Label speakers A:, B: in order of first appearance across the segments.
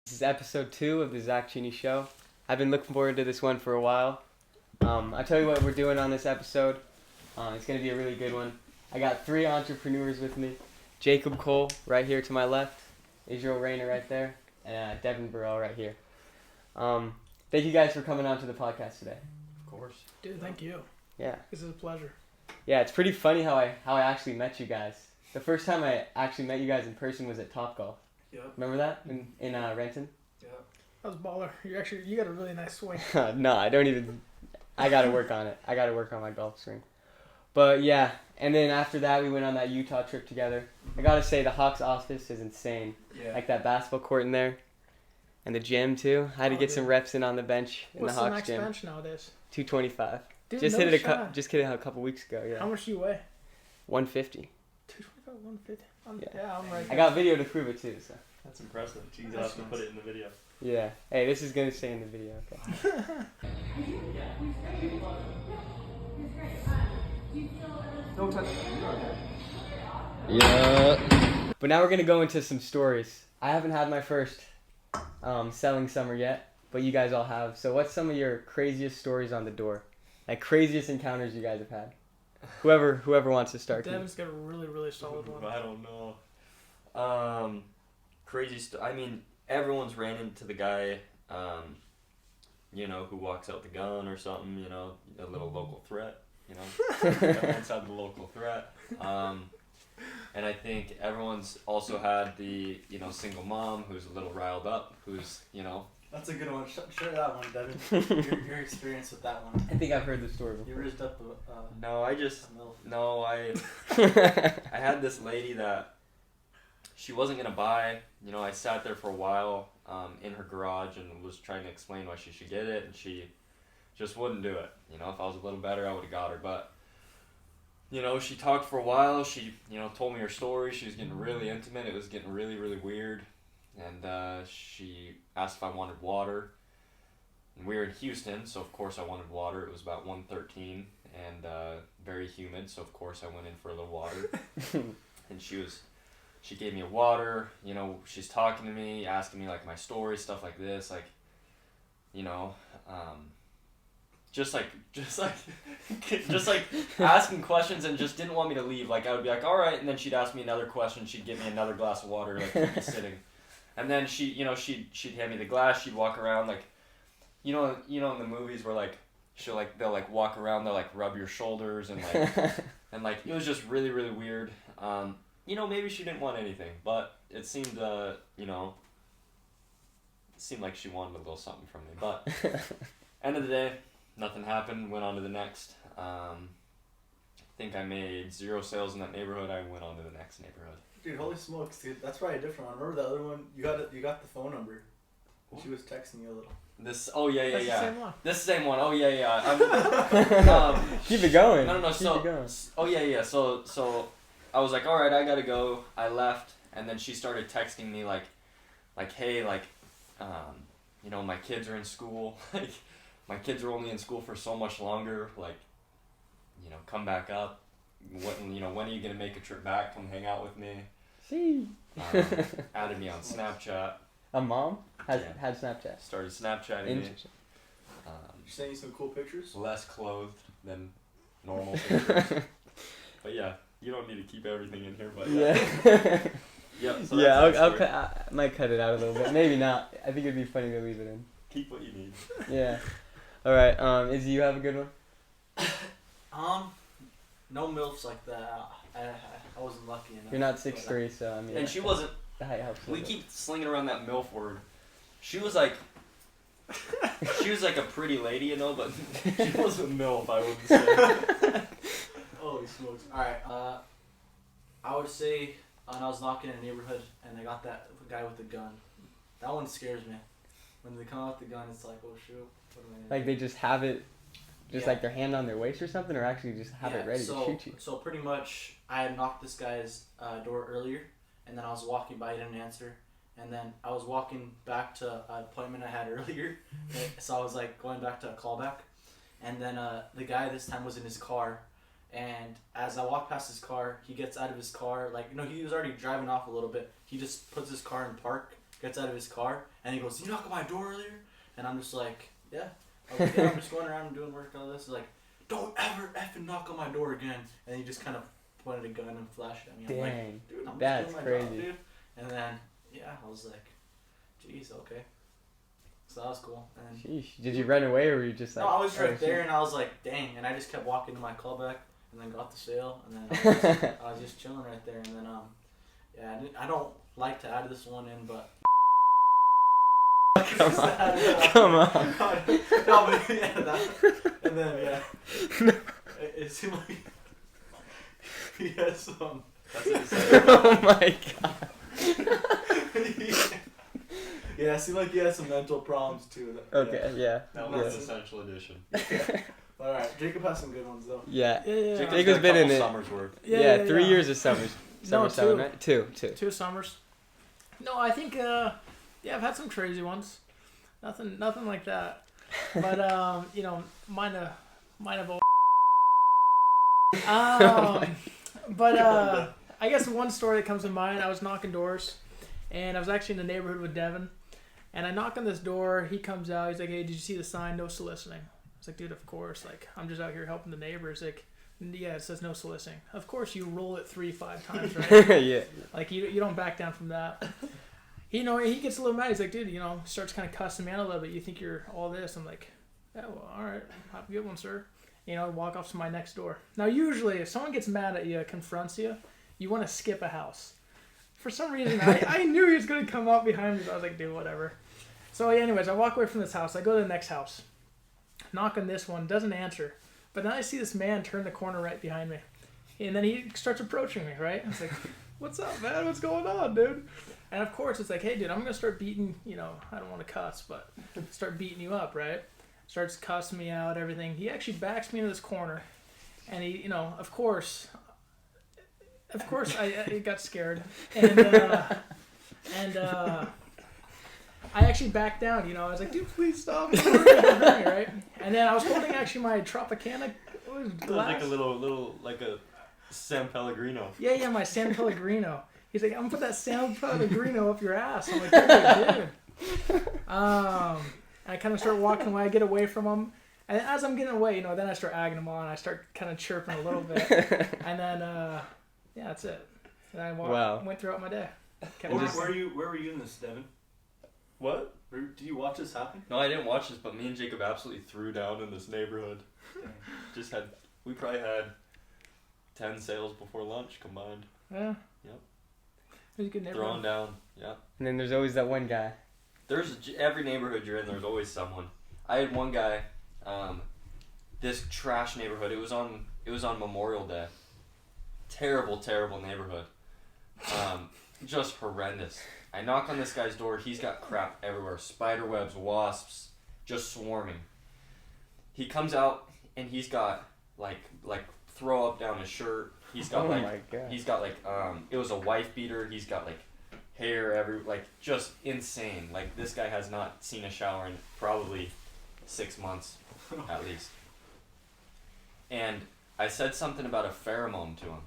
A: This is episode 2 of the Zack Cheney Show. I've been looking forward to this one for a while. I'll tell you what we're doing on this episode. It's going to be a really good one. I got 3 entrepreneurs with me. Jacob Cole right here to my left. Reyna right there. And Devin Burrill right here. Thank you guys for coming on to the podcast today.
B: Of course.
C: Dude, thank you.
A: Yeah.
C: This is a pleasure.
A: Yeah, it's pretty funny how I actually met you guys. The first time I actually met you guys in person was at Topgolf.
B: Yep.
A: Remember that in Renton?
B: Yep.
C: That was baller. You got a really nice swing.
A: No, I don't even. I gotta work on it. I gotta work on my golf swing. But yeah, and then after that we went on that Utah trip together. I gotta say the Hawks office is insane.
B: Yeah.
A: Like that basketball court in there, and the gym too. I had to get some reps in on the bench in
C: What's
A: the Hawks
C: next
A: gym.
C: bench nowadays?
A: 225.
C: Dude,
A: Just
C: no
A: hit it
C: shot.
A: just hit it a couple weeks ago. Yeah.
C: How much do you weigh?
A: 150.
C: 225, 150.
A: Yeah.
C: I'm right.
A: I got video to prove it too. So.
B: That's impressive. You
C: That's
B: have to put it in the video.
A: Yeah. Hey, this is gonna stay in the video. Okay.
B: Don't touch.
A: Yeah. But now we're gonna go into some stories. I haven't had my first selling summer yet, but you guys all have. So what's some of your craziest stories on the door? Like craziest encounters you guys have had? Whoever wants to start.
C: Devin's got a really, really solid one.
B: I don't know. I mean, everyone's ran into the guy, who walks out the gun or something, a little local threat, Everyone's had the local threat. And I think everyone's also had the, single mom who's a little riled up, who's,
D: That's a good one. Share that one, Devin. your experience with that one.
A: I think I've heard the story before.
D: You raised up
B: I had this lady that she wasn't going to buy. I sat there for a while in her garage and was trying to explain why she should get it, and she just wouldn't do it. If I was a little better, I would have got her. But, she talked for a while. She, told me her story. She was getting really intimate. It was getting really, really weird. And she asked if I wanted water. And we were in Houston, so of course I wanted water. It was about 1:13 and very humid, so of course I went in for a little water. And she gave me a water. She's talking to me, asking me like my story, stuff like this, like, just like asking questions, and just didn't want me to leave. Like I would be like, all right, and then she'd ask me another question. She'd give me another glass of water, like keep me sitting. And then she'd hand me the glass. She'd walk around like, in the movies where like they'll like walk around, they'll like rub your shoulders and like it was just really, really weird. Maybe she didn't want anything, but it seemed like she wanted a little something from me. But end of the day, nothing happened. Went on to the next. I think I made 0 sales in that neighborhood. I went on to the next neighborhood.
D: Dude, holy smokes, dude. That's probably a different one. Remember the other one? You got the phone number. She was texting you a little.
C: That's the same one.
B: This same one. Oh yeah.
A: Keep it going.
B: No.
A: Keep it going.
B: Oh yeah. So I was like, all right, I gotta go. I left, and then she started texting me like, hey, like, my kids are in school. Like, my kids are only in school for so much longer. Like, come back up. When are you gonna make a trip back? Come hang out with me.
A: See.
B: Added me on Snapchat.
A: A mom had Snapchat.
B: Started Snapchatting me.
A: Interesting.
D: You sent you some cool pictures?
B: Less clothed than normal pictures. But yeah, you don't need to keep everything in here. But
A: yeah.
B: Yep. So
A: I might cut it out a little bit. Maybe not. I think it'd be funny to leave it in.
B: Keep what you need.
A: Yeah. All right. Izzy, you have a good one?
D: No MILFs like that. I wasn't lucky enough.
A: You're not 6'3", so I mean.
B: And she wasn't.
A: The height helps.
B: We keep slinging around that MILF word. She was like a pretty lady, but she wasn't a MILF, I wouldn't say.
D: Holy smokes. Alright, I would say when I was knocking in a neighborhood and I got that guy with the gun. That one scares me. When they come out with the gun, it's like, oh shoot, what am I gonna
A: Like
D: do?
A: they just have it, like their hand on their waist or something, or actually just have it ready to shoot you.
D: So pretty much, I had knocked this guy's door earlier, and then I was walking by, he didn't answer, and then I was walking back to an appointment I had earlier, so I was like going back to a callback, and then the guy this time was in his car, And as I walk past his car, he gets out of his car. Like, he was already driving off a little bit. He just puts his car in park, gets out of his car, and he goes, "You knock on my door earlier?" And I'm just like, "Yeah." I was like, "Yeah, I'm just going around and doing work and all this." He's like, "Don't ever effing knock on my door again." And he just kind of pointed a gun and flashed at me. I'm like, "Dude, I'm
A: that's
D: just doing my
A: crazy.
D: job, dude." And then, I was like, "Jeez, okay." So that was cool. And
A: Sheesh. Did you run away or were you just like...
D: no, I was right there, and I was like, "Dang!" And I just kept walking to my callback, and then got the sale, and then I was just chilling right there, and then I don't like to add this one in, but
A: Come on.
D: No, but and then it seemed like he has some.
B: That's what he said.
A: Oh my god.
D: Yeah, it seemed like he had some mental problems too.
A: Okay, yeah.
B: That was an essential edition.
D: All right, Jacob has some good ones though.
A: Yeah.
B: Jacob's
A: been in it.
B: Summers worth.
A: Yeah, 3 years of summers.
C: No,
A: 7,
C: 2.
A: right? 2.
C: 2 summers. No, I think I've had some crazy ones. Nothing like that. But mine have all. But I guess one story that comes to mind. I was knocking doors, and I was actually in the neighborhood with Devin, and I knock on this door. He comes out. He's like, "Hey, did you see the sign? No soliciting." I was like, "Dude, of course. Like, I'm just out here helping the neighbors." Like, yeah, it says no soliciting. Of course, you roll it 3-5 times, right?
A: Yeah.
C: Like, you don't back down from that. He gets a little mad. He's like, "Dude, starts kind of cussing me out a little bit. You think you're all this?" I'm like, "Yeah, well, all right. Have a good one, sir." Walk off to my next door. Now, usually, if someone gets mad at you, confronts you, you want to skip a house. For some reason, I knew he was going to come up behind me. So I was like, "Dude, whatever." So, anyways, I walk away from this house. I go to the next house. Knock on this one. Doesn't answer. But then I see this man turn the corner right behind me. And then he starts approaching me, right? I was like, "What's up, man? What's going on, dude?" And of course, it's like, "Hey, dude, I'm going to start beating, I don't want to cuss, but start beating you up, right?" Starts cussing me out, everything. He actually backs me into this corner. And he, of course, I got scared. And I actually backed down, I was like, "Dude, please stop." Right? And then I was holding actually my Tropicana glass.
B: Like a little, like a San Pellegrino.
C: Yeah, my San Pellegrino. He's like, "I'm gonna put that San Pellegrino up your ass." I'm like, "Dude." I kind of start walking away. I get away from him. And as I'm getting away, then I start egging him on. I start kind of chirping a little bit. And then, that's it. And I went throughout my day.
D: Where were you in this, Devin?
B: What?
D: Did you watch this happen?
B: No, I didn't watch this, but me and Jacob absolutely threw down in this neighborhood. We probably had 10 sales before lunch combined.
C: Yeah.
B: Yep.
C: It was a good neighborhood.
B: Throwing down, yeah.
A: And then there's always that one guy.
B: Every neighborhood you're in, there's always someone. I had one guy, this trash neighborhood. It was on Memorial Day. Terrible neighborhood. Just horrendous. I knock on this guy's door. He's got crap everywhere. Spider webs, wasps, just swarming. He comes out and he's got like throw up down his shirt. He's got it was a wife beater. He's got hair just insane. This guy has not seen a shower in probably 6 months at least. And I said something about a pheromone to him.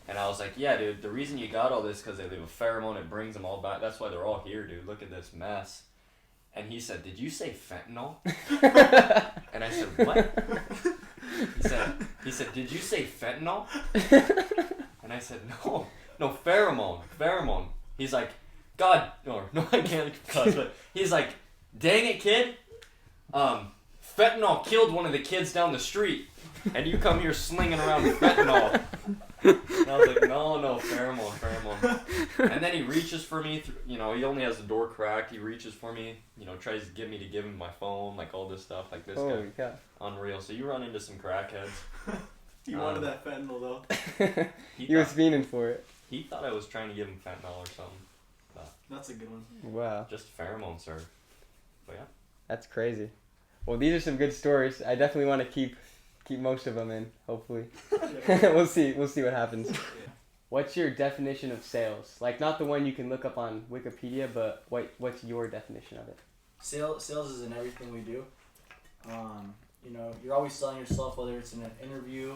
B: And I was like, "Yeah, dude, the reason you got all this because they leave a pheromone, it brings them all back. That's why they're all here, dude. Look at this mess." And he said, "Did you say fentanyl?" And I said, "What?" He said, "Did you say fentanyl?" And I said, No, pheromone. He's like, "God, no, I can't cuss, but he's like, dang it, kid. Fentanyl killed one of the kids down the street, and you come here slinging around fentanyl." And I was like, no, pheromone. And then he reaches for me, he only has the door cracked. He reaches for me, tries to get me to give him my phone, all this stuff, this
A: Holy
B: guy.
A: cow.
B: Unreal. So you run into some crackheads.
D: He wanted that fentanyl though.
A: He was fiending for it.
B: He thought I was trying to give him fentanyl or something. But
D: That's a good one.
A: Wow.
B: just pheromone, sir. But yeah.
A: That's crazy. Well, these are some good stories. I definitely want to keep most of them in, hopefully. We'll see what happens.
D: Yeah.
A: What's your definition of sales? Not the one you can look up on Wikipedia, but what's your definition of it?
D: Sales is in everything we do. You're always selling yourself, whether it's in an interview,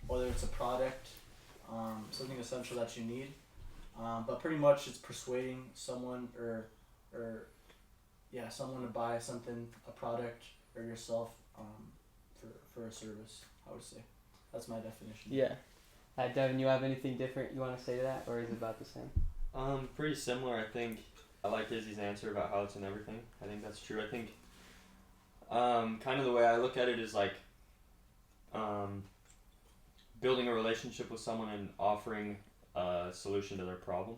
D: whether it's a product, something essential that you need. But pretty much it's persuading someone someone to buy something, a product, or yourself for a service, I would say. That's my definition.
A: Yeah. Devin, you have anything different you want to say to that, or is it about the same?
B: Pretty similar, I think. I like Izzy's answer about how it's in everything. I think that's true. I think kind of the way I look at it is like building a relationship with someone and offering a solution to their problem.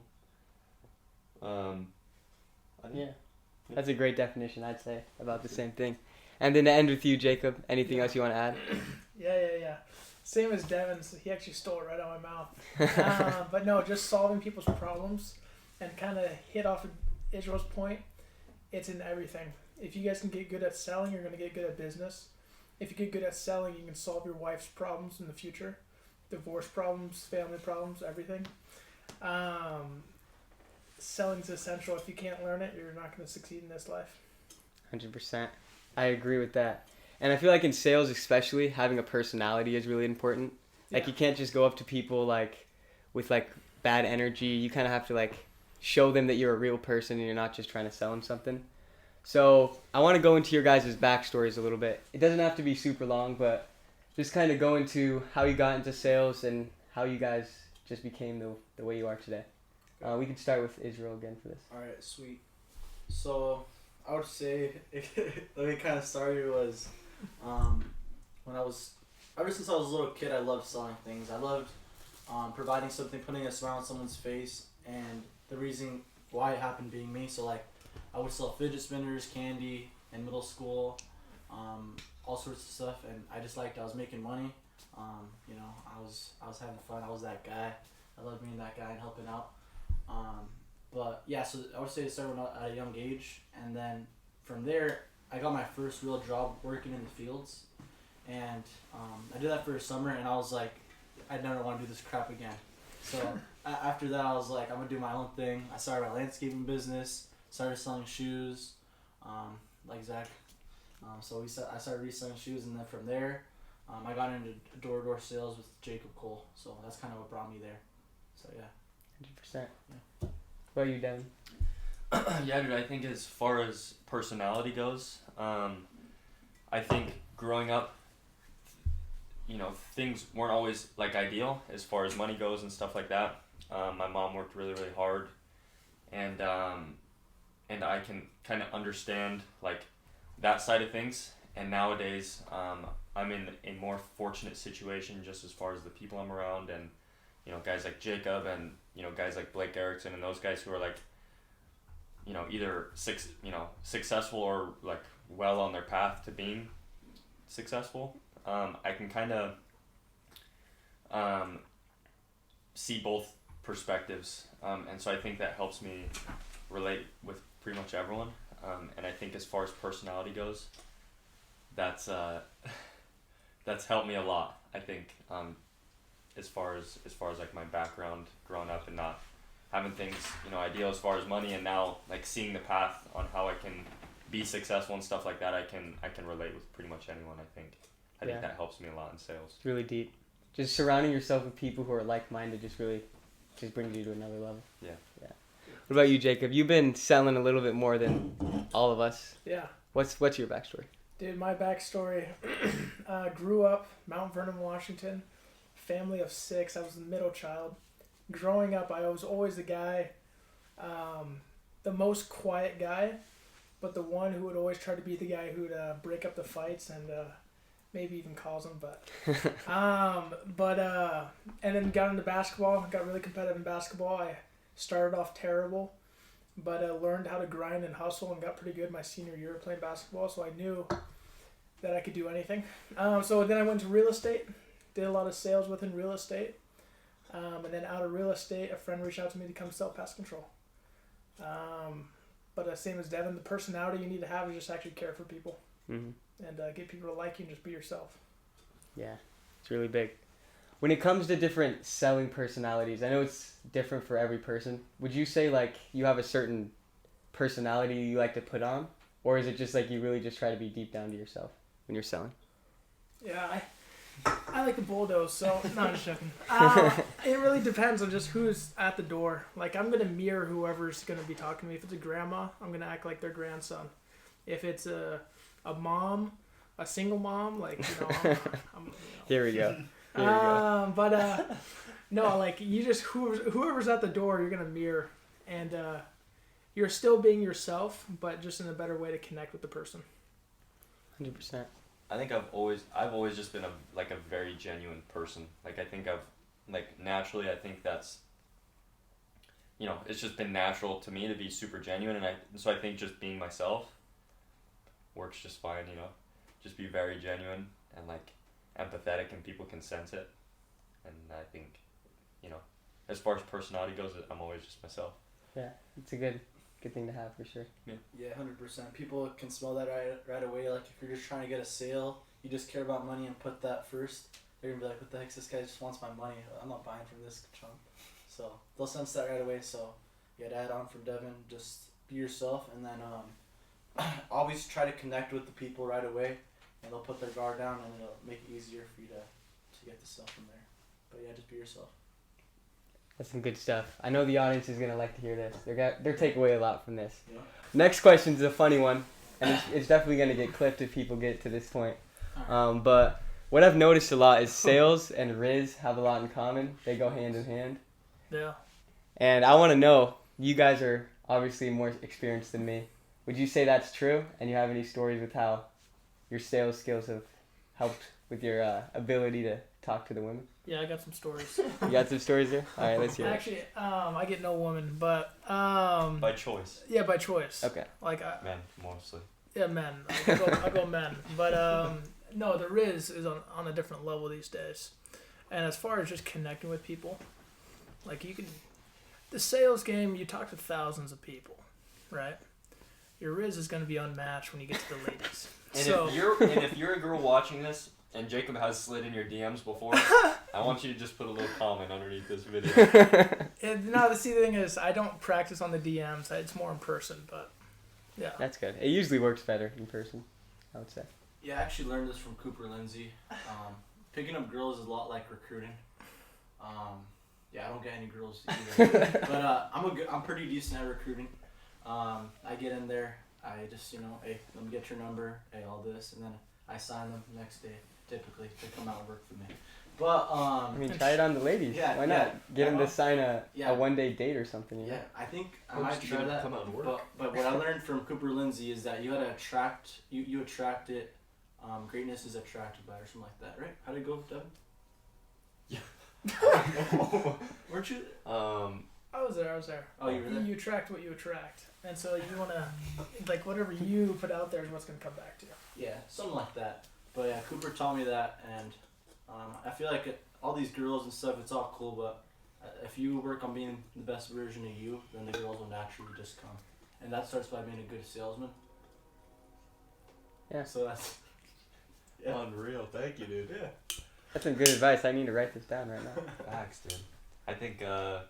A: Yeah. That's a great definition, I'd say, about the same thing. And then to end with you, Jacob, anything else you want to add?
C: Yeah. Same as Devin's. He actually stole it right out of my mouth. But no, just solving people's problems and kind of hit off of Israel's point. It's in everything. If you guys can get good at selling, you're going to get good at business. If you get good at selling, you can solve your wife's problems in the future. Divorce problems, family problems, everything. Selling's essential. If you can't learn it, you're not going to succeed in this life.
A: 100%. I agree with that. And I feel like in sales especially, having a personality is really important. Like you can't just go up to people like with like bad energy. You kind of have to like show them that you're a real person and you're not just trying to sell them something. So I want to go into your guys' backstories a little bit. It doesn't have to be super long, but just kind of go into how you got into sales and how you guys just became the way you are today. We could start with Israel again for this.
D: All right, sweet. So I would say the way it kind of started was when I was, ever since I was a little kid, I loved selling things. I loved providing something, putting a smile on someone's face, and the reason why it happened being me. So like, I would sell fidget spinners, candy in middle school, all sorts of stuff, and I was making money. I was having fun. I was that guy. I loved being that guy and helping out. But yeah, so I would say it started at a young age, and then from there, I got my first real job working in the fields, and I did that for a summer, and I was like, I never want to do this crap again. So after that, I was like, I'm gonna do my own thing. I started my landscaping business, started selling shoes, like Zach. I started reselling shoes, and then from there, I got into door-to-door sales with Jacob Cole. So that's kind of what brought me there. So yeah.
A: 100%. Yeah. What about you, Devin?
B: Yeah, dude, I think as far as personality goes, I think growing up, things weren't always like ideal as far as money goes and stuff like that. My mom worked really, really hard, and I can kind of understand like that side of things. And nowadays, I'm in a more fortunate situation just as far as the people I'm around, and guys like Jacob and guys like Blake Erickson and those guys who are like either successful or like well on their path to being successful. I can kind of see both perspectives, and so I think that helps me relate with pretty much everyone. And I think as far as personality goes, that's helped me a lot. I think as far as like my background growing up and not having things ideal as far as money, and now like seeing the path on how I can be successful and stuff like that, I can relate with pretty much anyone. I think that helps me a lot in sales.
A: It's really deep. Just surrounding yourself with people who are like-minded just brings you to another level. Yeah. What about you, Jacob? You've been selling a little bit more than all of us.
C: Yeah.
A: What's your backstory?
C: Dude, my backstory, grew up Mount Vernon, Washington, family of 6. I was the middle child. Growing up, I was always the guy, the most quiet guy, but the one who would always try to be the guy who would break up the fights and maybe even cause them. And then got into basketball. Got really competitive in basketball. I started off terrible, but I learned how to grind and hustle and got pretty good my senior year playing basketball. So I knew that I could do anything. So then I went to real estate, did a lot of sales within real estate. And then out of real estate, a friend reached out to me to come sell pest control. But same as Devin, the personality you need to have is just actually care for people.
A: Mm-hmm.
C: And get people to like you and just be yourself.
A: Yeah, it's really big. When it comes to different selling personalities, I know it's different for every person. Would you say like you have a certain personality you like to put on? Or is it just like you really just try to be deep down to yourself when you're selling?
C: Yeah, I like to bulldoze, so no, I'm just joking. It really depends on just who's at the door. Like, I'm gonna mirror whoever's gonna be talking to me. If it's a grandma, I'm gonna act like their grandson. If it's a mom, a single mom, like, you know, I'm you know.
A: Here we go. Here we go.
C: But no, like, you just whoever's at the door, you're gonna mirror, and you're still being yourself, but just in a better way to connect with the person.
A: 100%.
B: I think I've always just been a very genuine person. Like, I think naturally, I think that's, you know, it's just been natural to me to be super genuine, so I think just being myself works just fine, you know. Just be very genuine and, like, empathetic, and people can sense it. And I think, you know, as far as personality goes, I'm always just myself.
A: Yeah, it's a good thing to have for sure.
D: Yeah, 100%. People can smell that right away. Like, if you're just trying to get a sale, you just care about money and put that first, they're gonna be like, what the heck, this guy just wants my money. I'm not buying from this chump. So they'll sense that right away. So yeah, to add on from Devin, just be yourself, and then always try to connect with the people right away, and they'll put their guard down, and it'll make it easier for you to get the stuff from there. But yeah, just be yourself.
A: That's some good stuff. I know the audience is gonna like to hear this. They're take away a lot from this.
D: Yeah.
A: Next question is a funny one, and it's definitely gonna get clipped if people get to this point. But what I've noticed a lot is sales and Riz have a lot in common. They go hand in hand.
C: Yeah.
A: And I want to know, you guys are obviously more experienced than me. Would you say that's true? And you have any stories with how your sales skills have helped with your ability to talk to the women?
C: Yeah, I got some stories.
A: You got some stories there? All right, let's hear it.
C: Actually, I get no woman, but
B: By choice.
C: yeah, by choice.
A: Okay.
C: Like,
B: Men, mostly.
C: yeah, men. I go men. But no, the Riz is on a different level these days. And as far as just connecting with people, like, the sales game, you talk to thousands of people, right? Your Riz is going to be unmatched when you get to the ladies.
B: And if you're a girl watching this, and Jacob has slid in your DMs before, I want you to just put a little comment underneath this video.
C: No, the thing is, I don't practice on the DMs. It's more in person, but yeah.
A: That's good. It usually works better in person, I would say.
D: Yeah, I actually learned this from Cooper Lindsay. Picking up girls is a lot like recruiting. Yeah, I don't get any girls either. But I'm pretty decent at recruiting. I get in there, I just, you know, hey, let me get your number, hey, all this, and then I sign them the next day, typically, to come out and work for me. But,
A: I mean, try it on the ladies.
D: Yeah,
A: why not?
D: yeah.
A: Get them to sign a
D: Yeah.
A: one-day date or something. You know?
D: Yeah, I think I might try that.
B: Come out and work.
D: But what I learned from Cooper Lindsay is that you gotta attract, you attract it. Greatness is attracted by it, or something like that, right? How'd it go, Devin?
B: Yeah.
D: Weren't you?
C: I was there.
D: Oh, you were there?
C: You attract what you attract. And so you want to, like, whatever you put out there is what's going to come back to you.
D: Yeah, something like that. But yeah, Cooper taught me that, and I feel like all these girls and stuff, it's all cool, but if you work on being the best version of you, then the girls will naturally just come. And that starts by being a good salesman.
A: Yeah.
D: So that's... Yeah.
B: Unreal. Thank you, dude.
D: Yeah.
A: That's some good advice. I need to write this down right now.
B: Facts, dude. I think the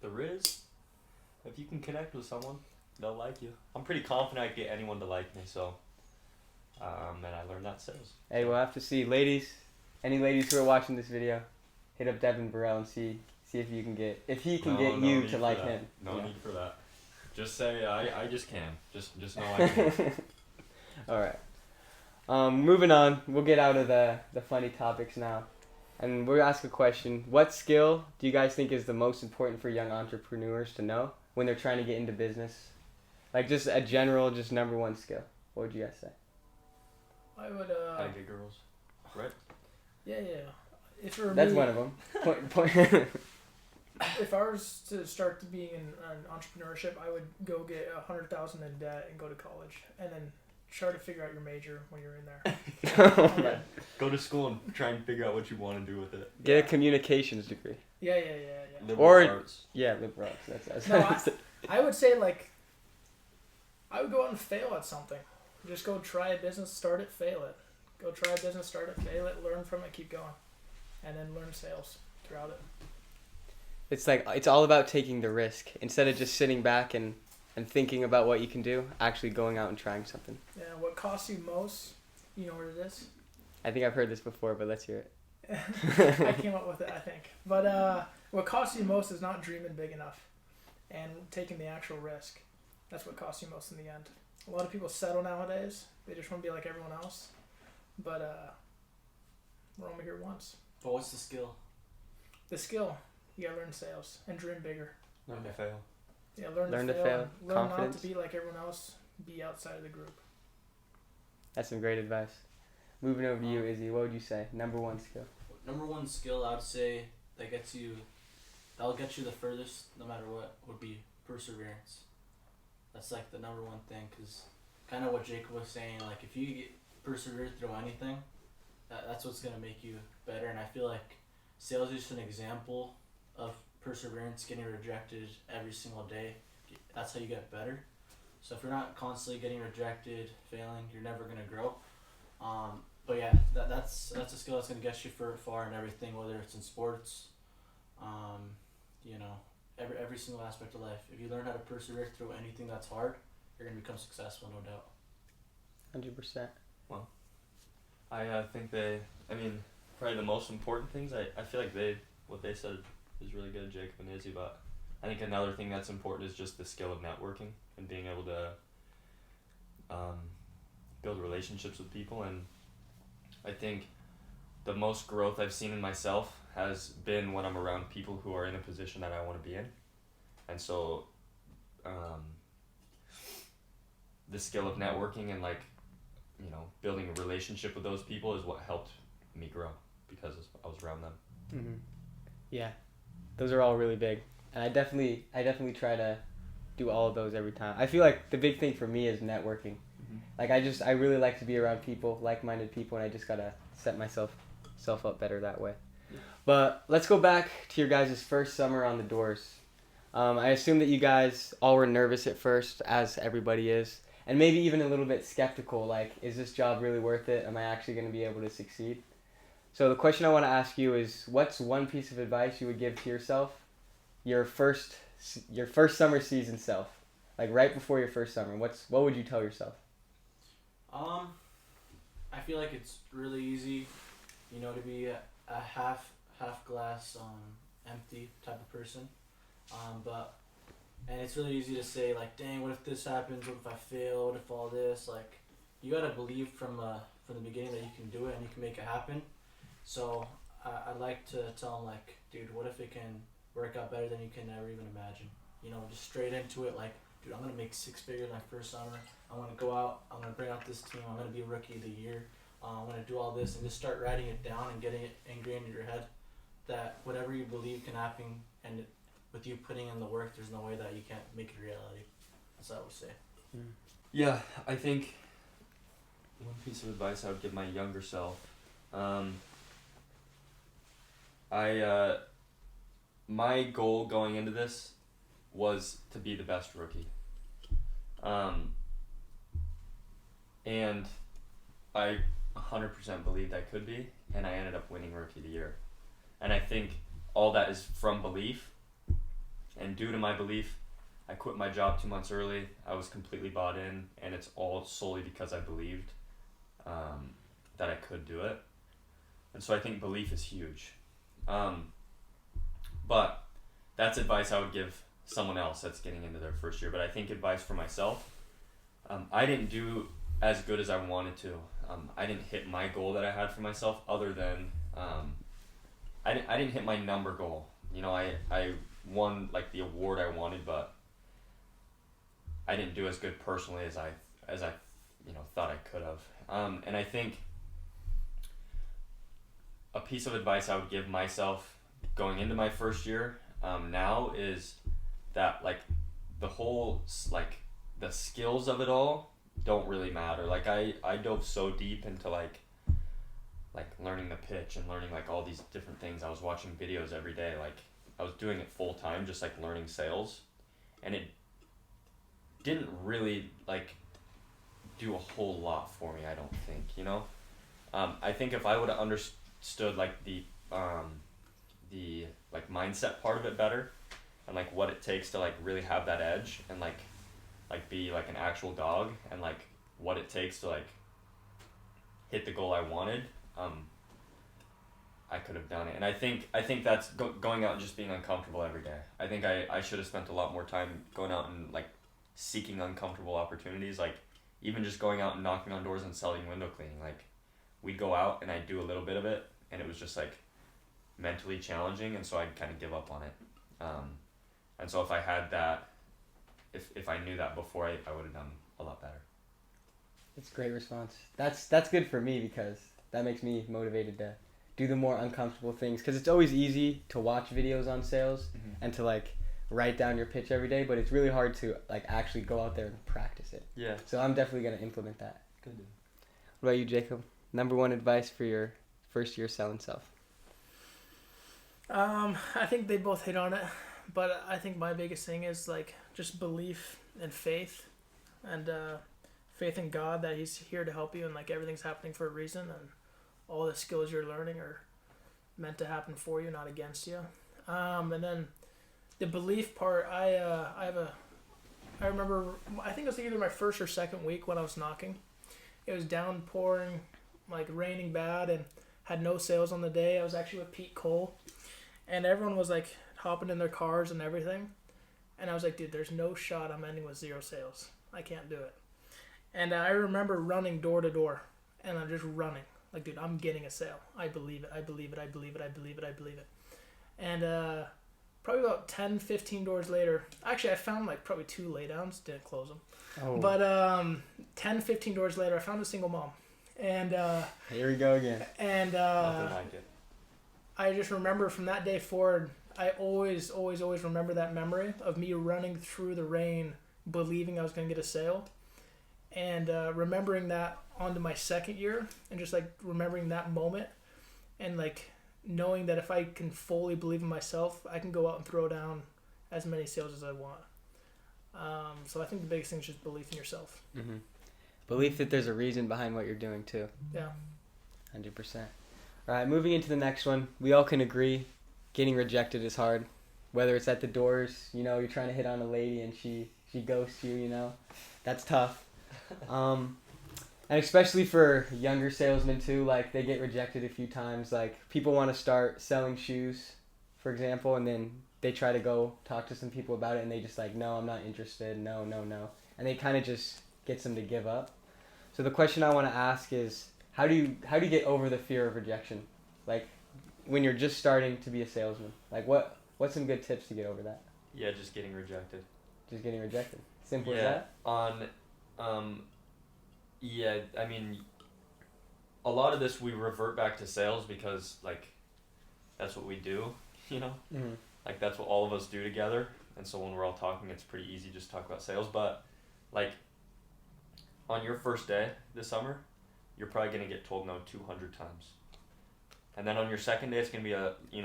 B: Riz, if you can connect with someone, they'll like you. I'm pretty confident I can get anyone to like me, so and I learned that sales.
A: Hey, we'll have to see. Ladies, any ladies who are watching this video, hit up Devin Burrill and see if he can get you to like him.
B: No need for that. Just say I just can. Just know I can.
A: All right. Moving on, we'll get out of the funny topics now, and we'll ask a question. What skill do you guys think is the most important for young entrepreneurs to know when they're trying to get into business? Like, just a general, just number one skill. What would you guys say?
C: I would,
B: How to get girls, right?
C: Yeah. If it were
A: That's
C: me,
A: one of them. Point.
C: if I was to start being in entrepreneurship, I would go get $100,000 in debt and go to college, and then try to figure out your major when you're in there.
B: Go to school and try and figure out what you want to do with it.
A: Get a communications degree.
C: Yeah.
B: Liberal arts.
A: Yeah, liberal arts. That's
C: No, I would say, like, I would go out and fail at something. Just go try a business, start it, fail it. Go try a business, start it, fail it, learn from it, keep going. And then learn sales throughout it.
A: It's like, it's all about taking the risk. Instead of just sitting back and thinking about what you can do, actually going out and trying something.
C: Yeah, what costs you most, you know what it is?
A: I think I've heard this before, but let's hear it.
C: I came up with it, I think. But what costs you most is not dreaming big enough and taking the actual risk. That's what costs you most in the end. A lot of people settle nowadays. They just want to be like everyone else. But we're only here once.
D: But what's the skill?
C: The skill, you gotta learn sales and dream bigger.
B: Learn to fail.
C: Yeah, learn to fail. Learn not to be like everyone else. Be outside of the group.
A: That's some great advice. Moving over to you, Izzy. What would you say? Number one skill.
D: Number one skill I would say that'll get you the furthest no matter what would be perseverance. That's like the number one thing, because kind of what Jacob was saying, like if you persevere through anything, that's what's going to make you better. And I feel like sales is just an example of perseverance, getting rejected every single day. That's how you get better. So if you're not constantly getting rejected, failing, you're never going to grow. But yeah, that's a skill that's going to get you far in everything, whether it's in sports, every single aspect of life. If you learn how to persevere through anything that's hard, you're going to become successful, no doubt.
A: 100%.
B: Well, I think probably the most important things, I feel like what they said is really good, Jacob and Izzy, but I think another thing that's important is just the skill of networking and being able to build relationships with people. And I think the most growth I've seen in myself has been when I'm around people who are in a position that I want to be in. And so the skill of networking and building a relationship with those people is what helped me grow, because I was around them.
A: Mm-hmm. Yeah, those are all really big, and I definitely try to do all of those every time. I feel like the big thing for me is networking. Mm-hmm. Like I really like to be around people, like-minded people, and I just gotta set myself up better that way. Yeah. But let's go back to your guys' first summer on the doors. I assume that you guys all were nervous at first, as everybody is, and maybe even a little bit skeptical, like, is this job really worth it? Am I actually going to be able to succeed? So the question I want to ask you is, what's one piece of advice you would give to yourself, your first summer season self, like right before your first summer? What would you tell yourself?
D: I feel like it's really easy, to be a half glass empty type of person. And it's really easy to say, like, dang, what if this happens? What if I fail? What if all this? Like, you gotta believe from the beginning that you can do it and you can make it happen. So I like to tell them, like, dude, what if it can work out better than you can ever even imagine? Just straight into it, like, dude, I'm gonna make 6 figures my first summer. I'm gonna go out. I'm gonna bring out this team. I'm gonna be rookie of the year. I'm gonna do all this, and just start writing it down and getting it ingrained in your head that whatever you believe can happen, and with you putting in the work, there's no way that you can't make it reality. That's what I would say.
B: Yeah, I think one piece of advice I would give my younger self, my goal going into this was to be the best rookie. And I 100% believed I could be, and I ended up winning Rookie of the Year. And I think all that is from belief. And due to my belief, I quit my job 2 months early. I was completely bought in, and it's all solely because I believed that I could do it. And so I think belief is huge. But that's advice I would give someone else that's getting into their first year. But I think advice for myself, I didn't do as good as I wanted to. I didn't hit my goal that I had for myself, other than I didn't hit my number goal. I won like the award I wanted, but I didn't do as good personally as I thought I could have. And I think a piece of advice I would give myself going into my first year now is that, like, the whole, like, the skills of it all don't really matter. Like, I dove so deep into like learning the pitch and learning like all these different things. I was watching videos every day. Like, I was doing it full time, just like learning sales, and it didn't really like do a whole lot for me, I don't think, I think if I would have understood like the like mindset part of it better, and like what it takes to like really have that edge and like be like an actual dog, and like what it takes to like hit the goal I wanted, I could have done it. And I think that's going out and just being uncomfortable every day. I think I should have spent a lot more time going out and like seeking uncomfortable opportunities, like even just going out and knocking on doors and selling window cleaning. Like we'd go out and I'd do a little bit of it, and it was just like mentally challenging, and so I'd kind of give up on it. And so if I had that, if I knew that before, I would have done a lot better.
A: That's a great response. That's good for me because that makes me motivated to do the more uncomfortable things, because it's always easy to watch videos on sales and to like write down your pitch every day, but it's really hard to like actually go out there and practice it.
B: Yeah.
A: So I'm definitely going to implement that.
B: Good.
A: What about you, Jacob? Number one advice for your first year selling self?
C: I think they both hit on it, but I think my biggest thing is like just belief and faith, and faith in God that He's here to help you, and like everything's happening for a reason, and all the skills you're learning are meant to happen for you, not against you. And then the belief part, I remember, I think it was either my first or second week when I was knocking. It was downpouring, like raining bad, and had no sales on the day. I was actually with Pete Cole, and everyone was like hopping in their cars and everything. And I was like, dude, there's no shot I'm ending with 0 sales. I can't do it. And I remember running door to door, and I'm just running. Like, dude, I'm getting a sale. I believe it. I believe it. I believe it. I believe it. I believe it. And probably about 10, 15 doors later, actually I found like probably 2 laydowns, didn't close them.
A: Oh.
C: But 10, 15 doors later, I found a single mom. And
A: here we go again.
C: And
B: Nothing like it.
C: I just remember from that day forward, I always remember that memory of me running through the rain, believing I was going to get a sale. And remembering that onto my second year, and just like remembering that moment, and like knowing that if I can fully believe in myself, I can go out and throw down as many sales as I want. So I think the biggest thing is just belief in yourself.
A: Mm-hmm. Belief that there's a reason behind what you're doing too.
C: Yeah.
A: 100%. All right, moving into the next one. We all can agree getting rejected is hard. Whether it's at the doors, you know, you're trying to hit on a lady and she ghosts you, you know. That's tough. And especially for younger salesmen too, like they get rejected a few times. Like people want to start selling shoes, for example, and then they try to go talk to some people about it, and they just like, no, I'm not interested. No. And they kind of just gets them to give up. So the question I want to ask is, how do you get over the fear of rejection? Like when you're just starting to be a salesman, like what's some good tips to get over that?
B: Yeah, just getting rejected.
A: Just getting rejected. Simple as that?
B: Yeah, I mean, a lot of this we revert back to sales because, like, that's what we do, you know?
A: Mm-hmm.
B: Like, that's what all of us do together. And so when we're all talking, it's pretty easy just to talk about sales. But, like, on your first day this summer, you're probably going to get told no 200 times. And then on your second day, it's going to be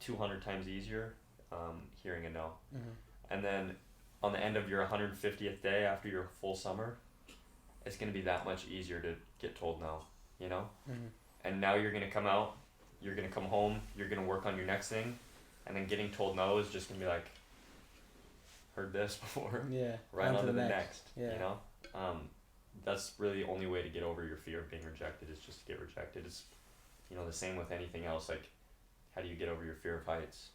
B: 200 times easier hearing a no.
A: Mm-hmm.
B: And then on the end of your 150th day after your full summer, it's going to be that much easier to get told no, you know?
A: Mm-hmm.
B: And now you're going to come out, you're going to come home, you're going to work on your next thing, and then getting told no is just going to be like, heard this before.
A: Yeah.
B: Right on to the next,
A: yeah.
B: you know? That's really the only way to get over your fear of being rejected is just to get rejected. It's, you know, the same with anything else. Like, how do you get over your fear of heights?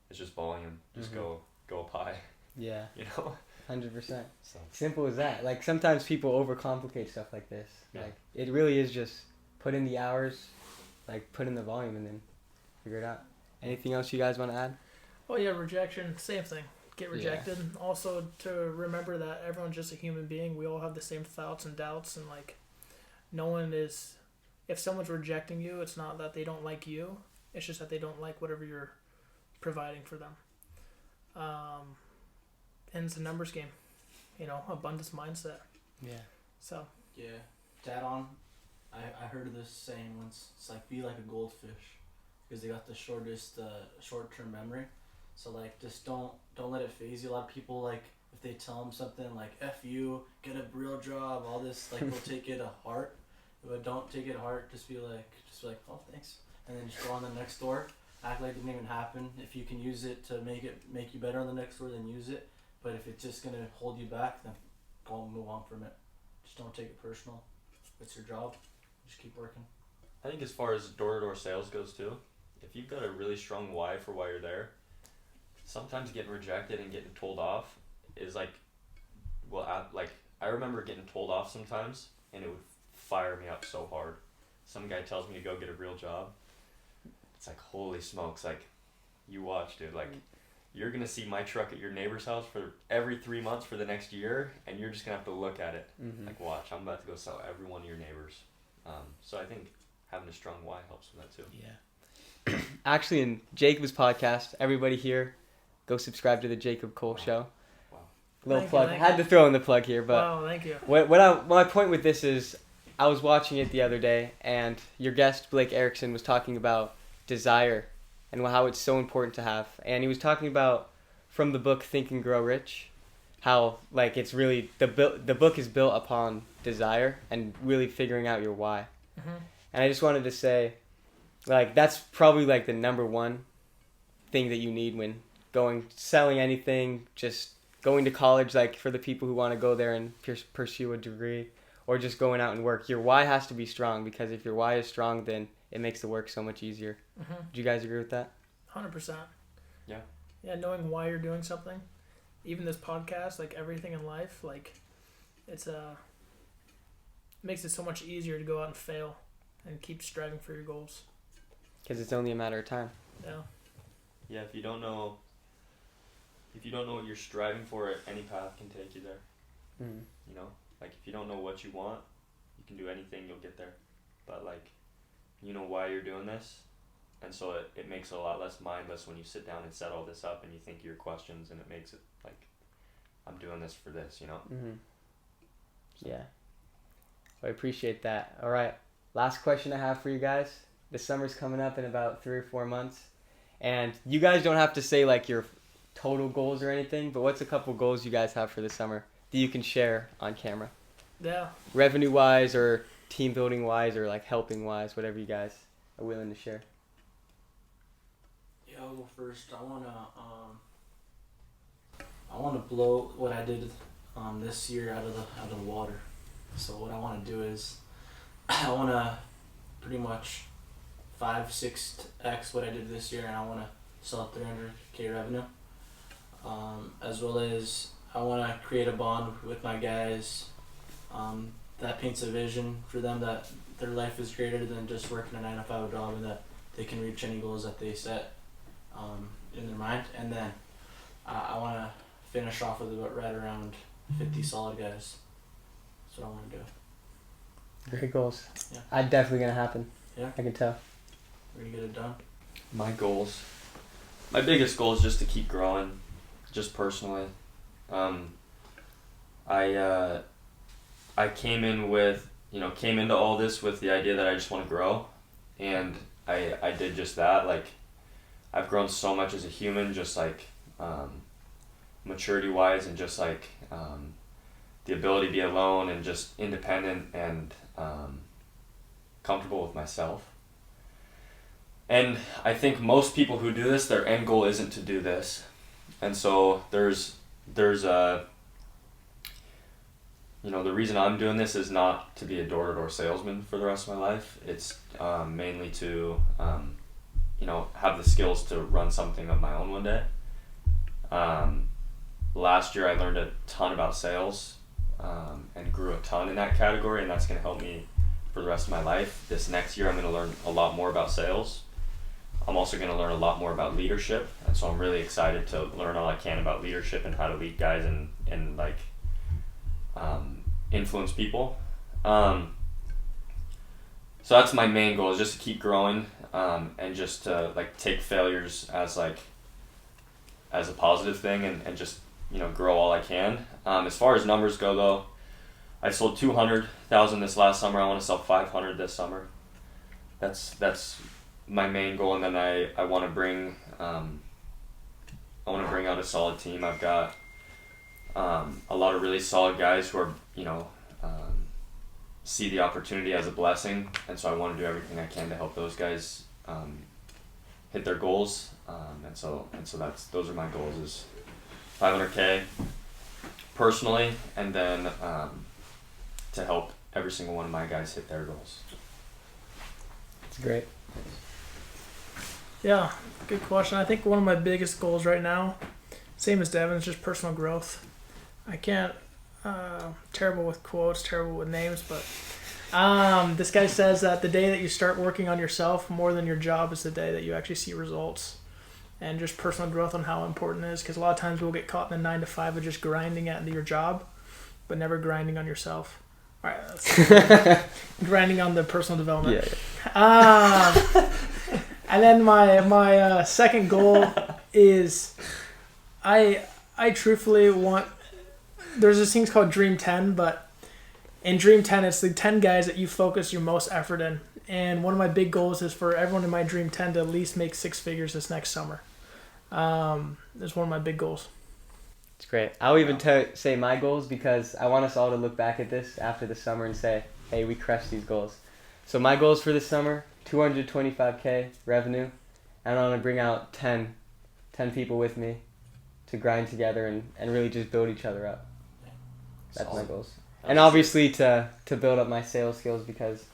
B: It's just volume. Just go up high.
A: Yeah.
B: You know?
A: 100%.
B: So.
A: Simple as that. Like sometimes people overcomplicate stuff like this.
B: Yeah.
A: Like it really is just put in the hours, like put in the volume, and then figure it out. Anything else you guys want to add?
C: Oh yeah, rejection, same thing. Get rejected. Yeah. Also to remember that everyone's just a human being. We all have the same thoughts and doubts, and like no one is, if someone's rejecting you, it's not that they don't like you. It's just that they don't like whatever you're providing for them. And it's a numbers game, you know, abundance mindset.
A: Yeah.
C: So.
D: Yeah. To add on, I heard of this saying once. It's like, be like a goldfish, because they got the shortest short-term memory. So like, just don't let it phase you. A lot of people, like, if they tell them something like "F you, get a real job," all this, like, they'll take it to heart. But don't take it to heart. Just be like, oh, thanks, and then just go on the next door. Act like it didn't even happen. If you can use it to make you better on the next door, then use it. But if it's just gonna hold you back, then go and move on from it. Just don't take it personal. It's your job. Just keep working.
B: I think as far as door-to-door sales goes too, if you've got a really strong why for why you're there, sometimes getting rejected and getting told off is like, I remember getting told off sometimes, and it would fire me up so hard. Some guy tells me to go get a real job. It's like, holy smokes, like, you watch, dude, like, you're gonna see my truck at your neighbor's house for every 3 months for the next year, and you're just gonna have to look at it. Like, watch, I'm about to go sell every one of your neighbors. So I think having a strong why helps with that too.
A: Yeah. Actually, in Jacob's podcast, everybody here, go subscribe to the Jacob Cole Show.
B: Wow.
A: Little
C: Thank
A: plug.
C: you.
A: I had to throw in the plug here, but
C: Wow, thank you.
A: my point with this is, I was watching it the other day, and your guest Blake Erickson was talking about desire and how it's so important to have, and he was talking about from the book Think and Grow Rich, how like it's really the book is built upon desire and really figuring out your why. And I just wanted to say, like, that's probably like the number one thing that you need when selling anything, just going to college, like for the people who want to go there and pursue a degree, or just going out and work. Your why has to be strong, because if your why is strong, then it makes the work so much easier. Do you guys agree with that?
C: 100%.
B: Yeah.
C: Yeah, knowing why you're doing something, even this podcast, like everything in life, like it's makes it so much easier to go out and fail and keep striving for your goals.
A: Because it's only a matter of time.
C: Yeah.
B: Yeah, if you don't know what you're striving for, any path can take you there. You know, like if you don't know what you want, you can do anything, you'll get there. But like, you know why you're doing this, and so it makes it a lot less mindless when you sit down and set all this up and you think of your questions, and it makes it like, I'm doing this for this, you know?
A: Yeah. So I appreciate that. All right. Last question I have for you guys. The summer's coming up in about 3 or 4 months. And you guys don't have to say like your total goals or anything, but what's a couple goals you guys have for the summer that you can share on camera?
C: Yeah.
A: Revenue wise, or team building wise, or like helping wise, whatever you guys are willing to share.
D: Yeah, I'll go first. I want to blow what I did this year out of the water. So what I want to do is I want to pretty much 5-6x what I did this year, and I want to sell 300K revenue. As well as I want to create a bond with my guys that paints a vision for them that their life is greater than just working a 9-to-5 job, and that they can reach any goals that they set in their mind. And then I want to finish off with right around 50 solid guys. That's what I want to do.
A: Great goals.
D: Yeah.
A: Definitely gonna happen.
D: Yeah.
A: I can tell.
D: We're gonna get it done.
B: My biggest goal is just to keep growing, just personally. I came into all this with the idea that I just want to grow, and I did just that. Like, I've grown so much as a human, just like maturity wise, and just like the ability to be alone and just independent and comfortable with myself. And I think most people who do this, their end goal isn't to do this. And so there's the reason I'm doing this is not to be a door-to-door salesman for the rest of my life. It's mainly to have the skills to run something of my own one day. Last year I learned a ton about sales and grew a ton in that category, and that's going to help me for the rest of my life. This next year I'm going to learn a lot more about sales. I'm also going to learn a lot more about leadership, and so I'm really excited to learn all I can about leadership and how to lead guys and like influence people. So that's my main goal, is just to keep growing and just to like take failures as a positive thing and just grow all I can. As far as numbers go though, I sold 200,000 this last summer. I want to sell 500 this summer. That's my main goal, and then I want to bring out a solid team. I've got a lot of really solid guys who are see the opportunity as a blessing, and so I want to do everything I can to help those guys hit their goals. And so those are my goals: is 500K personally, and then to help every single one of my guys hit their goals.
A: It's great.
C: Yeah, good question. I think one of my biggest goals right now, same as Devin, is just personal growth. I can't, terrible with quotes, terrible with names, but this guy says that the day that you start working on yourself more than your job is the day that you actually see results. And just personal growth on how important it is, because a lot of times we'll get caught in the 9 to 5 of just grinding at your job, but never grinding on yourself. All right, that's grinding on the personal development.
A: Yeah.
C: And then my second goal is, I truthfully want. There's this thing called Dream 10, but in Dream 10, it's the 10 guys that you focus your most effort in. And one of my big goals is for everyone in my Dream 10 to at least make 6 figures this next summer. That's one of my big goals.
A: It's great. I'll even say my goals, because I want us all to look back at this after the summer and say, hey, we crushed these goals. So my goals for this summer, 225K revenue. And I want to bring out 10 people with me to grind together and really just build each other up. That's my goals. And obviously to build up my sales skills, because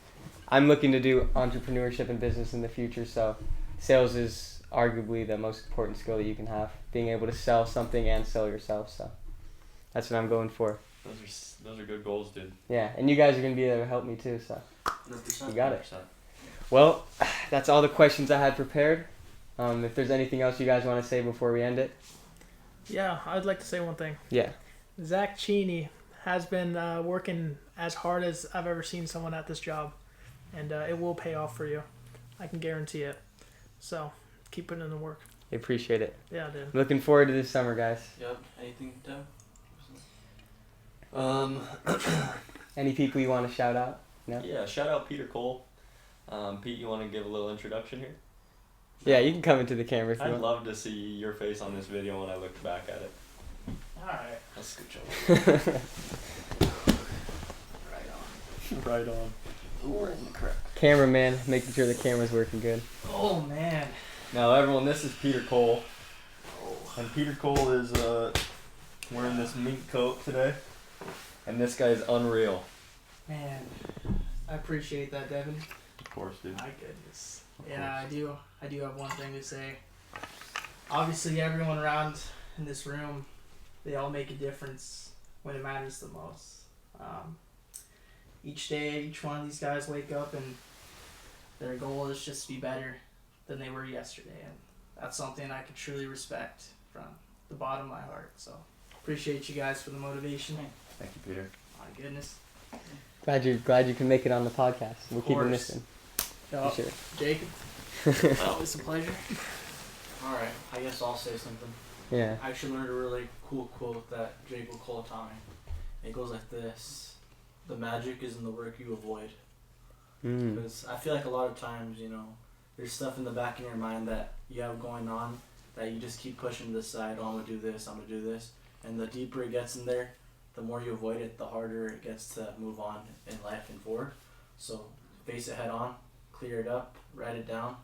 A: I'm looking to do entrepreneurship and business in the future. So sales is arguably the most important skill that you can have, being able to sell something and sell yourself. So that's what I'm going for.
B: Those are good goals, dude.
A: Yeah, and you guys are going to be there to help me too, so
D: 100%.
A: you got it. Well, that's all the questions I had prepared. If there's anything else you guys want to say before we end it.
C: Yeah, I'd like to say one thing.
A: Yeah.
C: Zack Cheney has been working as hard as I've ever seen someone at this job, and it will pay off for you. I can guarantee it. So keep putting in the work.
A: I appreciate it.
C: Yeah, dude.
A: Looking forward to this summer, guys.
D: Yep. Anything, Dev?
A: Any people you want to shout out? No?
B: Yeah, shout out Peter Cole. Pete, you want to give a little introduction here?
A: Yeah, you can come into the camera if you
B: I'd
A: want.
B: love to see your face on this video when I look back at it.
C: Alright.
B: Let's scooch over. Right on.
D: Ooh, right in the crack.
A: Cameraman, making sure the camera's working good.
C: Oh, man.
B: Now, everyone, this is Peter Cole. And Peter Cole is wearing this mink coat today. And this guy is unreal.
C: Man, I appreciate that, Devin.
B: Of course, dude.
C: My goodness. Yeah, I do have one thing to say. Obviously, everyone around in this room, they all make a difference when it matters the most. Each day, each one of these guys wake up and their goal is just to be better than they were yesterday. And that's something I can truly respect from the bottom of my heart. So, appreciate you guys for the motivation.
B: Thank you, Peter.
C: My goodness.
A: Glad you can make it on the podcast. We'll keep it
C: course.
A: missing.
C: Oh,
A: For sure.
C: Jacob, always a pleasure.
D: Alright, I guess I'll say something.
A: Yeah.
D: I actually learned a really cool quote that Jacob Cole taught me. It goes like this: the magic is in the work you avoid. Because I feel like a lot of times, there's stuff in the back of your mind that you have going on that you just keep pushing to the side. Oh, I'm going to do this, I'm going to do this. And the deeper it gets in there, the more you avoid it, the harder it gets to move on in life and forward. So face it head on, clear it up, write it down,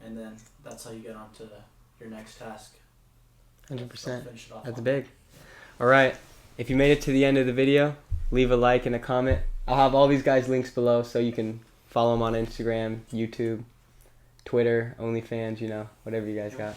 D: and then that's how you get on to your next task.
A: 100%.
D: Finish it off
A: That's
D: on.
A: big. All right. If you made it to the end of the video, leave a like and a comment. I'll have all these guys' links below so you can follow them on Instagram, YouTube, Twitter, OnlyFans, whatever you guys got.